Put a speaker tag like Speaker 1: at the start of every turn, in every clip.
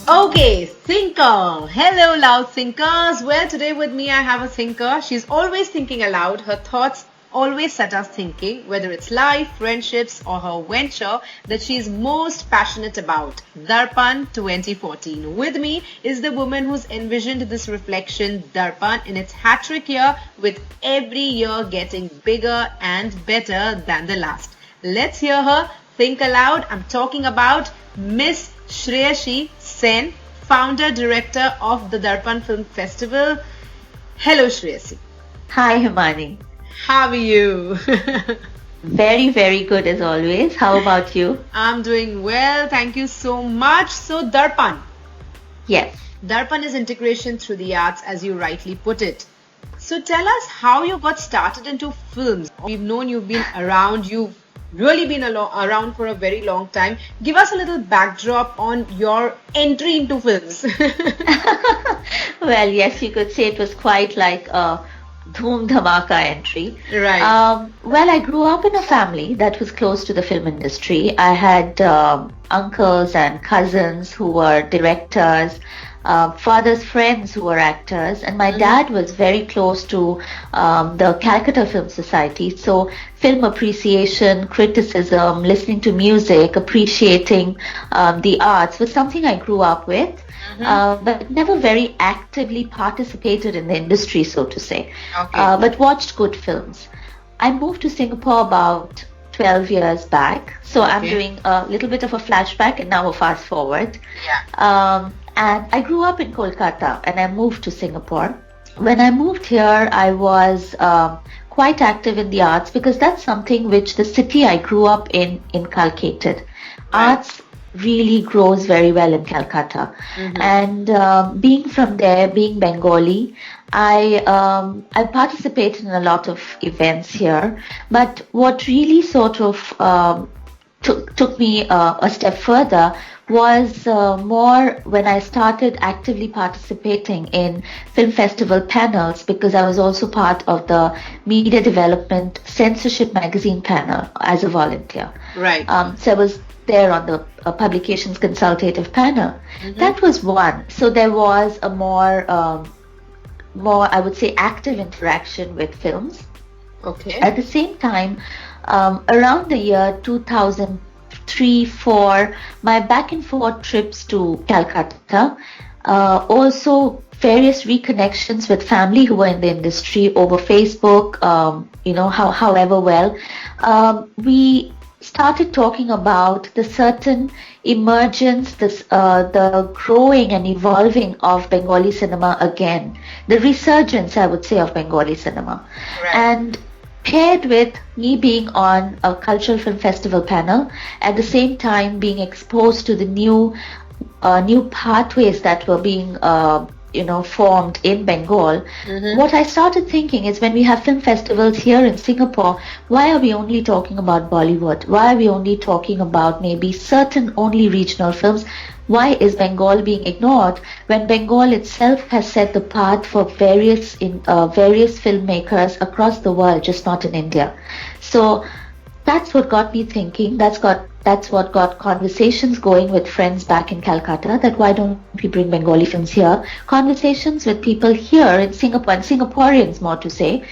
Speaker 1: Okay, thinker. Hello, loud thinkers. Well, today with me I have a thinker. She's always thinking aloud. Her thoughts always set us thinking, whether it's life, friendships, or her venture that she's most passionate about. Darpan 2014. With me is the woman who's envisioned this reflection, Darpan, in its hat-trick year, with every year getting bigger and better than the last. Let's hear her think aloud. I'm talking about Miss Sreyashri Sen, founder director of the Darpan Film Festival. Hello, Sreyashri.
Speaker 2: Hi, Himani.
Speaker 1: How are you?
Speaker 2: Very, very good as always. How about you?
Speaker 1: I'm doing well. Thank you so much. So, Darpan.
Speaker 2: Yes.
Speaker 1: Darpan is integration through the arts, as you rightly put it. So, tell us how you got started into films. We've known you've been around. You've really been around for a very long time. Give us a little backdrop on your entry into films.
Speaker 2: Well, yes, you could say it was quite like a Dhoom Dhamaka entry.
Speaker 1: Right.
Speaker 2: Well, I grew up in a family that was close to the film industry. I had uncles and cousins who were directors, father's friends who were actors, and my dad was very close to the Calcutta Film Society. So film appreciation, criticism, listening to music, appreciating the arts was something I grew up with. But never very actively participated in the industry, so to say.
Speaker 1: Okay.
Speaker 2: But watched good films. I moved to Singapore about 12 years back. So I'm doing a little bit of a flashback and now a fast forward.
Speaker 1: Yeah.
Speaker 2: And I grew up in Kolkata and I moved to Singapore. When I moved here, I was quite active in the arts because that's something which the city I grew up in inculcated.
Speaker 1: Right.
Speaker 2: Arts really grows very well in Calcutta. And being from there, being Bengali, I participated in a lot of events here. But what really sort of took me a step further was more when I started actively participating in film festival panels, because I was also part of the media development censorship magazine panel as a volunteer.
Speaker 1: Right.
Speaker 2: So I was there on the publications consultative panel. That was one. So there was a more I would say active interaction with films.
Speaker 1: Okay.
Speaker 2: At the same time, around the year 2003-04, my back and forth trips to Calcutta, also various reconnections with family who were in the industry over Facebook, however well, we started talking about the certain emergence, the growing and evolving of Bengali cinema again, the resurgence, I would say, of Bengali cinema.
Speaker 1: Right.
Speaker 2: And paired with me being on a cultural film festival panel, at the same time being exposed to the new pathways that were being formed in Bengal. What I started thinking is, when we have film festivals here in Singapore, why are we only talking about Bollywood? Why are we only talking about maybe certain only regional films? Why is Bengal being ignored when Bengal itself has set the path for various filmmakers across the world, just not in India? So that's what got me thinking. That's what got conversations going with friends back in Calcutta, that why don't we bring Bengali films here? Conversations with people here in Singapore, and Singaporeans more to say,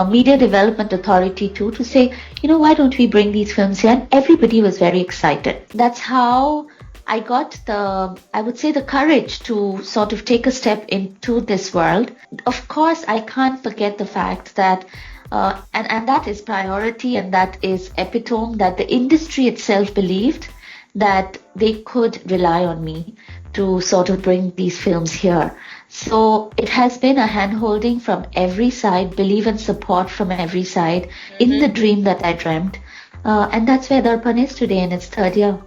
Speaker 2: Media Development Authority too, to say, why don't we bring these films here? And everybody was very excited. That's how I got the courage to sort of take a step into this world. Of course, I can't forget the fact that and that is priority, and that is epitome, that the industry itself believed that they could rely on me to sort of bring these films here. So it has been a hand-holding from every side, belief and support from every side in the dream that I dreamt. And that's where Darpan is today in its third year.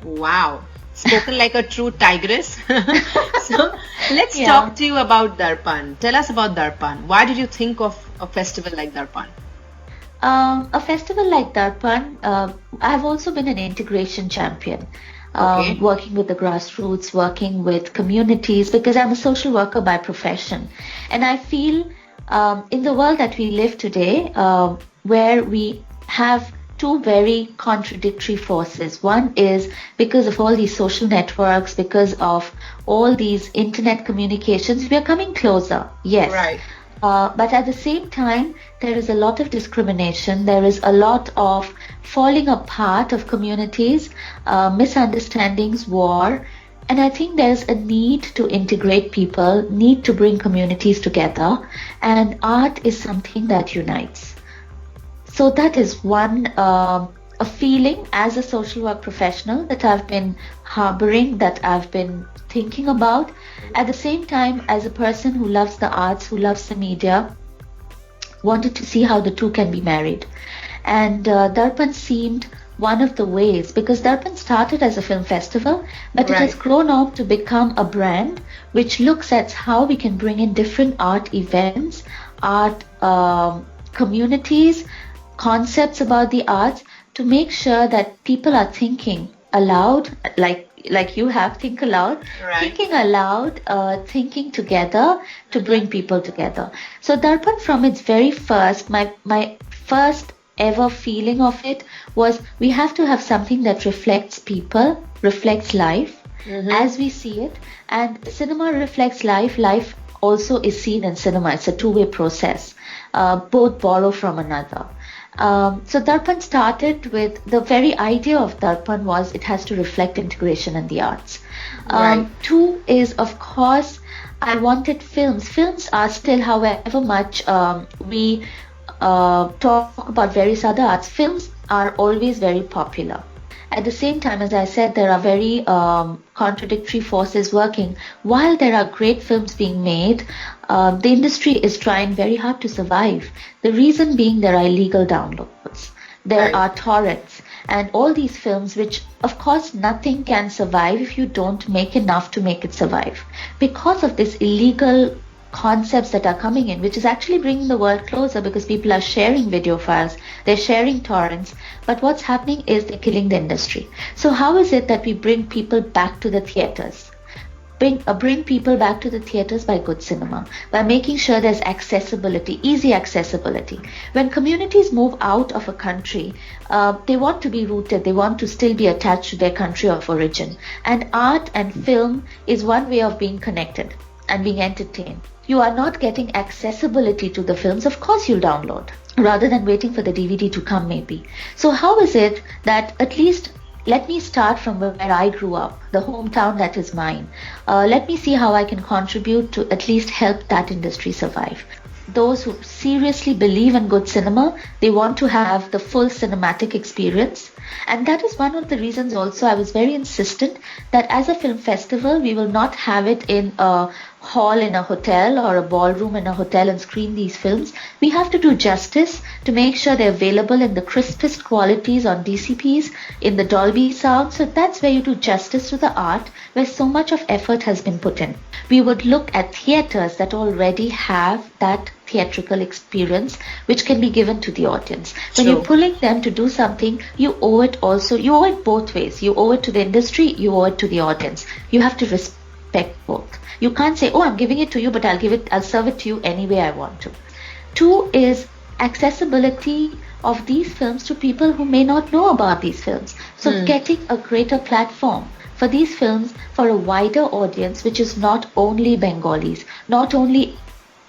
Speaker 1: Wow. Spoken like a true tigress. So let's talk to you about Darpan. Tell us about Darpan. Why did you think of a festival like Darpan?
Speaker 2: A festival like Darpan, I've also been an integration champion. Working with the grassroots, working with communities, because I'm a social worker by profession. And I feel in the world that we live today, where we have two very contradictory forces. One is because of all these social networks, because of all these internet communications, we are coming closer, yes.
Speaker 1: Right.
Speaker 2: But at the same time, there is a lot of discrimination. There is a lot of falling apart of communities, misunderstandings, war. And I think there's a need to integrate people, need to bring communities together. And art is something that unites. So that is one, a feeling as a social work professional that I've been harboring, that I've been thinking about. At the same time, as a person who loves the arts, who loves the media, wanted to see how the two can be married. And Darpan seemed one of the ways, because Darpan started as a film festival, but it has grown on to become a brand which looks at how we can bring in different art events, art communities, concepts about the arts, to make sure that people are thinking aloud, like you have, think aloud, thinking aloud, thinking together to bring people together. So Darpan, from its very first, my first ever feeling of it was, we have to have something that reflects people, reflects life as we see it. And cinema reflects life. Life also is seen in cinema. It's a two-way process. Both borrow from another. So Darpan started with, the very idea of Darpan was it has to reflect integration in the arts. Two is, of course, I wanted films. Films are still, however much we talk about various other arts, films are always very popular. At the same time, as I said, there are very contradictory forces working. While there are great films being made, the industry is trying very hard to survive. The reason being, there are illegal downloads, there are torrents, and all these films, which of course nothing can survive if you don't make enough to make it survive. Because of this illegal concepts that are coming in, which is actually bringing the world closer, because people are sharing video files, they're sharing torrents, but what's happening is they're killing the industry. So how is it that we bring people back to the theaters? Bring people back to the theaters by good cinema, by making sure there's accessibility, easy accessibility. When communities move out of a country, they want to be rooted, they want to still be attached to their country of origin. And art and film is one way of being connected and being entertained. You are not getting accessibility to the films, of course you'll download, rather than waiting for the DVD to come maybe. So how is it that, at least let me start from where I grew up, the hometown that is mine. Let me see how I can contribute to at least help that industry survive. Those who seriously believe in good cinema, they want to have the full cinematic experience. And that is one of the reasons also I was very insistent that as a film festival, we will not have it in a hall in a hotel or a ballroom in a hotel and screen these films. We have to do justice to make sure they're available in the crispest qualities on DCPs, in the Dolby sound. So that's where you do justice to the art, where so much of effort has been put in. We would look at theaters that already have that theatrical experience which can be given to the audience. When you're pulling them to do something, you owe it also, you owe it both ways. You owe it to the industry, you owe it to the audience. You have to respect both. You can't say, oh, I'm giving it to you, but I'll serve it to you any way I want to. Two is accessibility of these films to people who may not know about these films. So getting a greater platform for these films for a wider audience, which is not only Bengalis, not only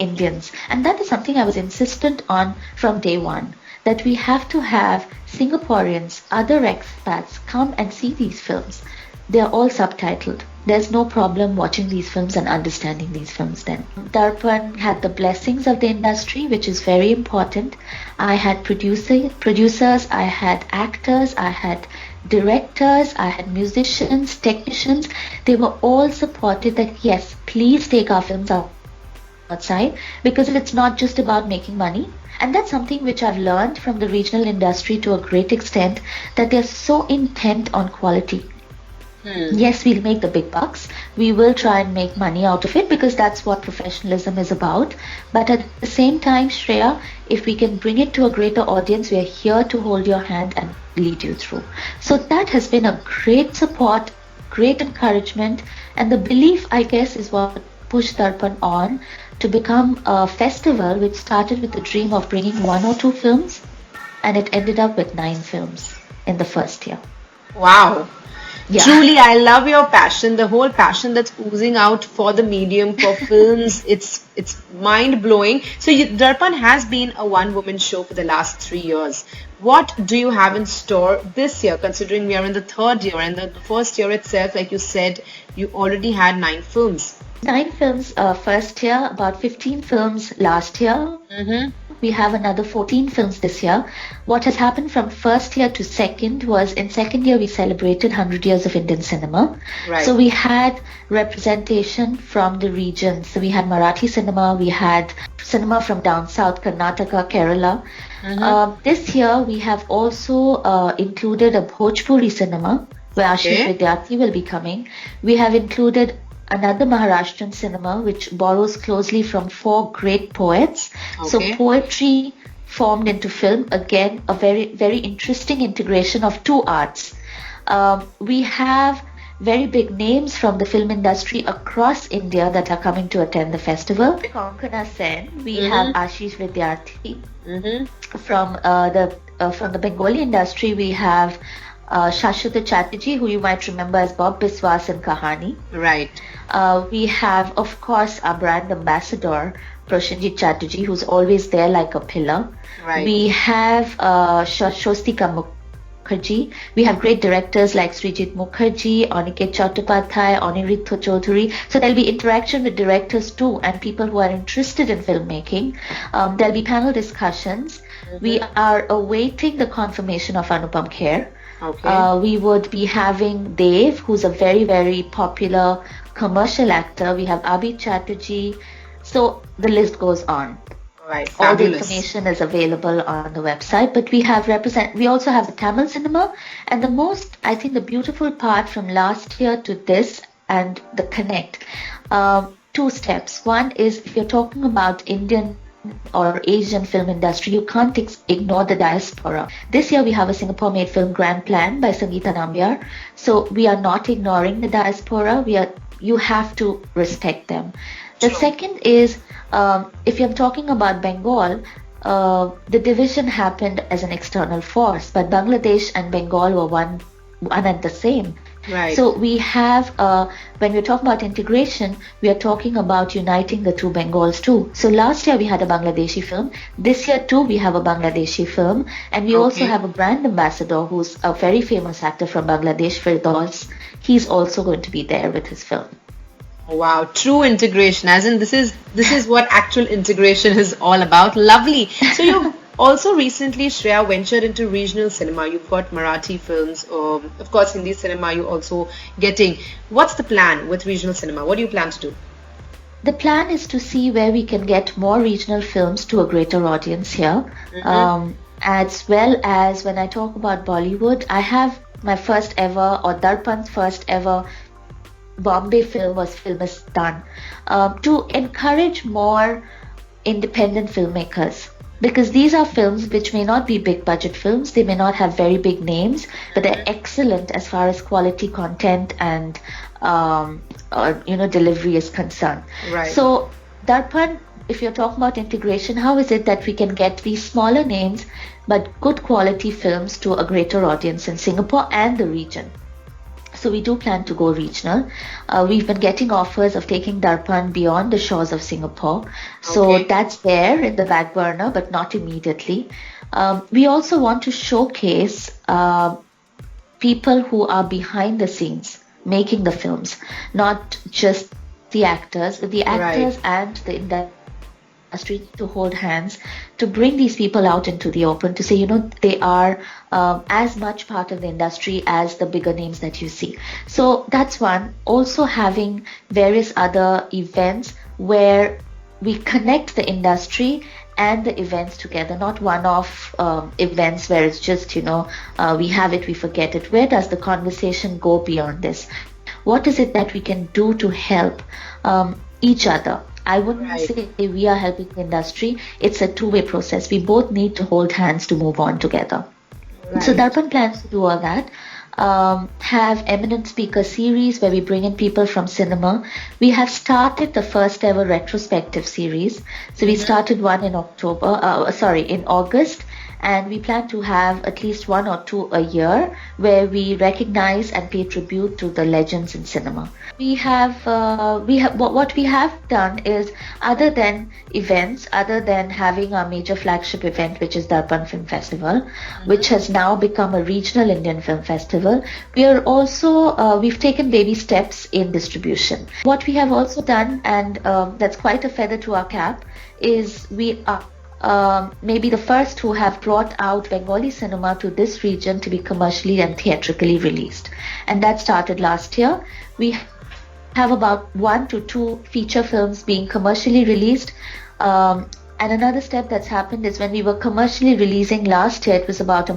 Speaker 2: Indians. And that is something I was insistent on from day one, that we have to have Singaporeans, other expats come and see these films. They are all subtitled. There's no problem watching these films and understanding these films then. Darpan had the blessings of the industry, which is very important. I had producers, I had actors, I had directors, I had musicians, technicians. They were all supported that yes, please take our films outside, because it's not just about making money. And that's something which I've learned from the regional industry to a great extent, that they're so intent on quality. Yes, we'll make the big bucks. We will try and make money out of it, because that's what professionalism is about. But at the same time, Shreya, if we can bring it to a greater audience, we are here to hold your hand and lead you through. So that has been a great support, great encouragement, and the belief, I guess, is what pushed Darpan on to become a festival which started with the dream of bringing one or two films and it ended up with 9 films in the first year.
Speaker 1: Wow.
Speaker 2: Yeah.
Speaker 1: Truly, I love your passion, the whole passion that's oozing out for the medium, for films. It's mind blowing. So Darpan has been a one-woman show for the last 3 years. What do you have in store this year, considering we are in the third year, and the first year itself, like you said, you already had 9 films.
Speaker 2: 9 films first year, about 15 films last year.
Speaker 1: Mm-hmm.
Speaker 2: We have another 14 films this year. What has happened from first year to second was, in second year we celebrated 100 years of Indian cinema.
Speaker 1: Right.
Speaker 2: So we had representation from the regions. So we had Marathi cinema, we had cinema from down south, Karnataka, Kerala.
Speaker 1: Mm-hmm.
Speaker 2: This year we have also included a Bhojpuri cinema where Ashish Vidyarthi will be coming. We have included another Maharashtrian cinema which borrows closely from 4 great poets. So poetry formed into film, again a very, very interesting integration of 2 arts. We have very big names from the film industry across India that are coming to attend the festival. Konkana Sen, we have Ashish Vidyarthi. From the Bengali industry, we have Sreyashri Chatterjee, who you might remember as Bob Biswas in Kahani.
Speaker 1: Right.
Speaker 2: We have, of course, our brand ambassador, Prosenjit Chatterjee, who's always there like a pillar.
Speaker 1: Right.
Speaker 2: We have Shostika Mukherjee. We have great directors like Srijit Mukherjee, Aniket Chattopadhyay, Aniruddha Chaudhary. So there'll be interaction with directors too, and people who are interested in filmmaking. There'll be panel discussions. We are awaiting the confirmation of Anupam Kher. We would be having Dev, who's a very, very popular commercial actor. We have Abhi Chatterjee. So the list goes on.
Speaker 1: Right.
Speaker 2: All the information is available on the website, but we also have the Tamil cinema, and I think the beautiful part from last year to this and the connect, 2 steps. One is, if you're talking about Indian or Asian film industry, you can't ignore the diaspora. This year we have a Singapore-made film, Grand Plan, by Sangeeta Nambiar. So we are not ignoring the diaspora. You have to respect them. The second is, if you're talking about Bengal, the division happened as an external force, but Bangladesh and Bengal were one and the same.
Speaker 1: Right.
Speaker 2: So we have, when we're talking about integration, we are talking about uniting the 2 Bengals too. So last year we had a Bangladeshi film. This year too we have a Bangladeshi film. And we also have a brand ambassador who's a very famous actor from Bangladesh, Firdaus. He's also going to be there with his film.
Speaker 1: Wow, true integration, as in this is what actual integration is all about. Lovely. So you also recently, Shreya, ventured into regional cinema. You've got Marathi films, of course Hindi cinema you're also getting. What's the plan with regional cinema? What do you plan to do?
Speaker 2: The plan is to see where we can get more regional films to a greater audience here. As well as, when I talk about Bollywood, I have my first ever, or Darpan's first ever Bombay film was Filmistan, to encourage more independent filmmakers, because these are films which may not be big budget films, they may not have very big names, but they're excellent as far as quality content and delivery is concerned.
Speaker 1: Right.
Speaker 2: So Darpan, if you're talking about integration, how is it that we can get these smaller names but good quality films to a greater audience in Singapore and the region? So we do plan to go regional. We've been getting offers of taking Darpan beyond the shores of Singapore. So that's there in the back burner, but not immediately. We also want to showcase people who are behind the scenes making the films, not just the actors. The actors and the industry to hold hands to bring these people out into the open, to say, they are as much part of the industry as the bigger names that you see. So that's one. Also having various other events where we connect the industry and the events together, not one-off events where it's just, we have it, we forget it. Where does the conversation go beyond this? What is it that we can do to help each other? I wouldn't say we are helping the industry. It's a two-way process. We both need to hold hands to move on together. Right. So Darpan plans to do all that. Have eminent speaker series where we bring in people from cinema. We have started the first ever retrospective series. So we started one in August, and we plan to have at least one or two a year where we recognize and pay tribute to the legends in cinema. What we have done is, other than events, other than having our major flagship event, which is Darpan Film Festival, which has now become a regional Indian film festival, we've taken baby steps in distribution. What we have also done, and that's quite a feather to our cap, is we are maybe the first who have brought out Bengali cinema to this region to be commercially and theatrically released. And that started last year. We have about 1 to 2 feature films being commercially released. And another step that's happened is, when we were commercially releasing last year, it was about a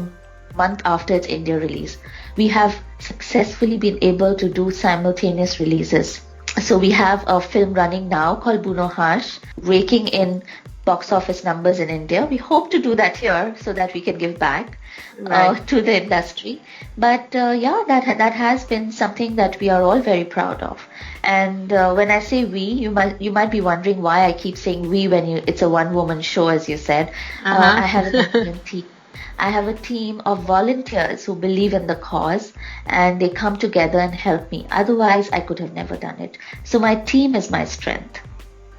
Speaker 2: month after its India release. We have successfully been able to do simultaneous releases. So we have a film running now called Buno Hash, raking in box office numbers in India. We hope to do that here so that we can give back to the industry. But that has been something that we are all very proud of. And when I say we, you might be wondering why I keep saying we when it's a one-woman show, as you said. I have an Indian team. I have a team of volunteers who believe in the cause, and they come together and help me. Otherwise, I could have never done it. So my team is my strength.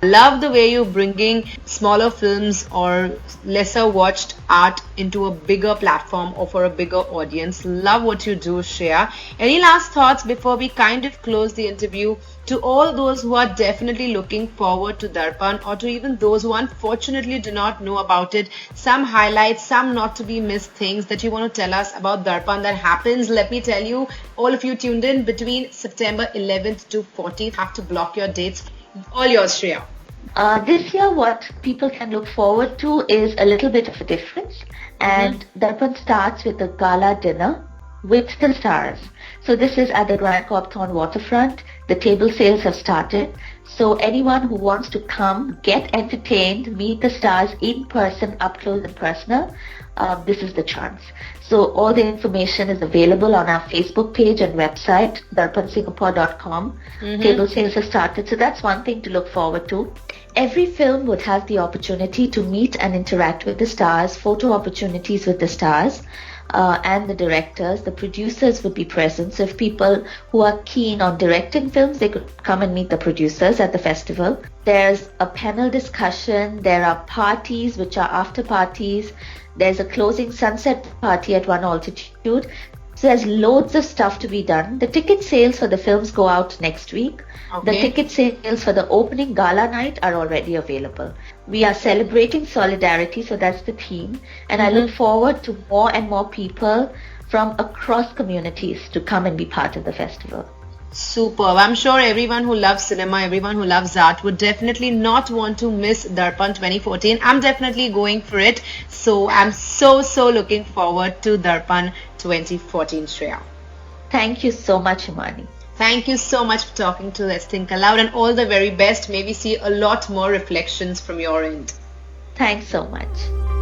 Speaker 1: Love the way you're bringing smaller films or lesser watched art into a bigger platform or for a bigger audience. Love what you do, Shreya. Any last thoughts before we kind of close the interview to all those who are definitely looking forward to Darpan, or to even those who unfortunately do not know about it? Some highlights, some not to be missed things that you want to tell us about Darpan that happens. Let me tell you, all of you tuned in between September 11th to 14th, have to block your dates. All yours, Shreya.
Speaker 2: This year, what people can look forward to is a little bit of a difference. And Darpan starts with a gala dinner with the stars. So this is at the Grand Copthorne waterfront. The table sales have started. So anyone who wants to come, get entertained, meet the stars in person, up close and personal, this is the chance. So all the information is available on our Facebook page and website, darpansingapore.com. Table sales have started. So that's one thing to look forward to. Every film would have the opportunity to meet and interact with the stars, photo opportunities with the stars, and the directors. The producers would be present. So if people who are keen on directing films, they could come and meet the producers at the festival. There's a panel discussion. There are parties, which are after parties. There's a closing sunset party at one altitude. So there's loads of stuff to be done. The ticket sales for the films go out next week. The ticket sales for the opening gala night are already available. We are celebrating solidarity, so that's the theme. And I look forward to more and more people from across communities to come and be part of the festival.
Speaker 1: Superb. I'm sure everyone who loves cinema, everyone who loves art would definitely not want to miss Darpan 2014. I'm definitely going for it. So I'm so looking forward to Darpan 2014, Shreya.
Speaker 2: Thank you so much, Imani.
Speaker 1: Thank you so much for talking to Let's Think Aloud, and all the very best. Maybe see a lot more reflections from your end.
Speaker 2: Thanks so much.